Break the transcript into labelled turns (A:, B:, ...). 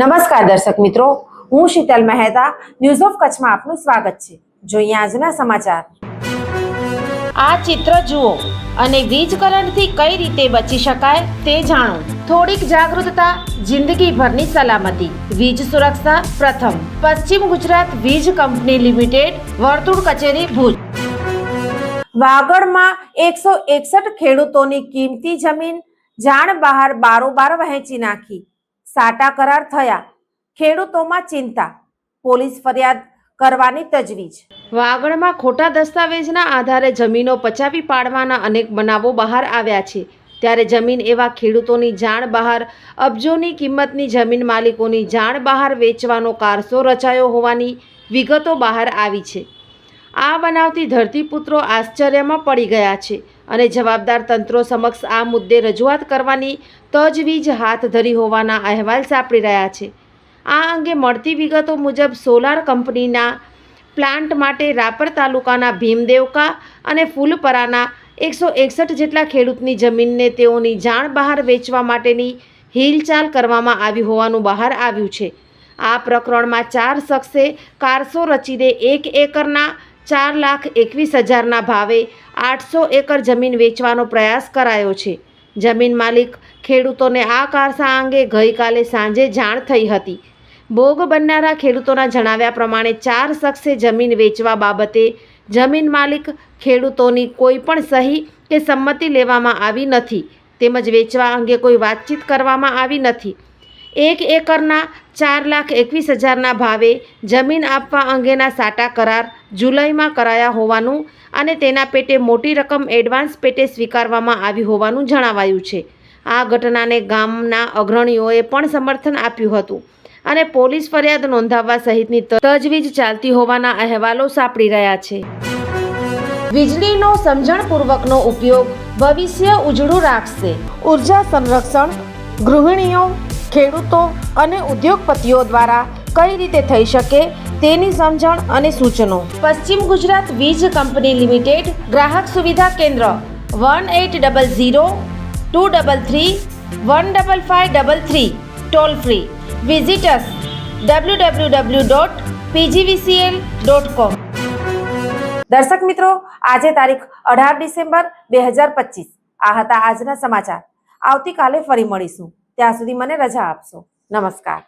A: નમસ્કાર દર્શક મિત્રો, હું શીતલ મહેતા ન્યૂઝ ઓફ કચ્છમાં આપનું સ્વાગત છે। જોઈએ આજના સમાચાર। આ ચિત્ર જુઓ અને વીજ કરંટથી કઈ રીતે બચી શકાય તે જાણો। થોડીક જાગૃતતા, જિંદગીભરની સલામતી। વીજ સુરક્ષા પ્રથમ। પશ્ચિમ ગુજરાત વીજ કંપની લિમિટેડ, વર્તુળ કચેરી, ભુજ। વાગડમાં 161 ખેડૂતોની કિંમતી જમીન જાણ બહાર બારોબાર વહેંચી નાખી। સાટા કરાર થયા, ખેડૂતોમાં ચિંતા, પોલીસ ફરિયાદ કરવાની તજવીજ। વાગડમાં ખોટા દસ્તાવેજના આધારે જમીનો પચાવી પાડવાના અનેક બનાવો બહાર આવ્યા છે। ત્યારે જમીન એવા ખેડૂતોની જાણ બહાર અબજોની કિંમતની જમીન માલિકોની જાણ બહાર વેચવાનો કારસો રચાયો હોવાની વિગતો બહાર આવી છે। આ બનાવથી ધરતીપુત્રો આશ્ચર્યમાં પડી ગયા છે અને જવાબદાર તંત્રો સમક્ષ આ મુદ્દે રજૂઆત કરવાની તજવીજ હાથ ધરી હોવાના અહેવાલ સાંપડી રહ્યા છે। આ અંગે મળતી વિગતો મુજબ સોલાર કંપનીના પ્લાન્ટ માટે રાપર તાલુકાના ભીમદેવકા અને ફૂલપરાના 161 જેટલા ખેડૂતની જમીનને તેઓની જાણ બહાર વેચવા માટેની હિલચાલ કરવામાં આવી હોવાનું બહાર આવ્યું છે। આ પ્રકરણમાં 4 શખ્સે કારસો રચીને 1 એકરના 4,21,000ના ભાવે 800 એકર જમીન વેચવાનો પ્રયાસ કરાયો છે। જમીન માલિક ખેડૂતોને આ કારસા અંગે ગઈકાલે સાંજે જાણ થઈ હતી। ભોગ બનનારા ખેડૂતોના જણાવ્યા પ્રમાણે 4 શખ્સે જમીન વેચવા બાબતે જમીન માલિક ખેડૂતોની કોઈ પણ સહી કે સંમતિ લેવામાં આવી નથી તેમજ વેચવા અંગે કોઈ વાતચીત કરવામાં આવી નથી। 1 એકરના 4,21,000ના ભાવે જમીન આપવા અંગેના સાટા કરાર જુલાઈમાં કરાયા હોવાનું અને તેના પેટે મોટી રકમ એડવાન્સ પેટે સ્વીકારવામાં આવી હોવાનું જણાવાયું છે। આ ઘટનાને ગામના અગ્રણીઓએ પણ સમર્થન આપ્યું હતું અને પોલીસ ફરિયાદ નોંધાવવા સહિતની તજવીજ ચાલતી હોવાના અહેવાલો સાંપડી રહ્યા છે। વીજળીનો સમજણપૂર્વકનો ઉપયોગ ભવિષ્ય ઉજળું રાખશે। ઉર્જા સંરક્ષણ ગૃહિણીઓ, ખેડૂતો અને ઉદ્યોગપતિઓ દ્વારા કઈ રીતે થઈ શકે તેની સમજણ અને સૂચનો। પશ્ચિમ ગુજરાત વીજ કંપની લિમિટેડ, ગ્રાહક સુવિધા કેન્દ્ર 1800 233 15533, ટોલ ફ્રી। વિઝિટ અસ www.pgvcl.com। દર્શક મિત્રો, આજે તારીખ 18 ડિસેમ્બર 2025। આ હતા આજના સમાચાર। આવતીકાલે ફરી મળીશું, ત્યાં સુધી મને રજા આપશો। નમસ્કાર।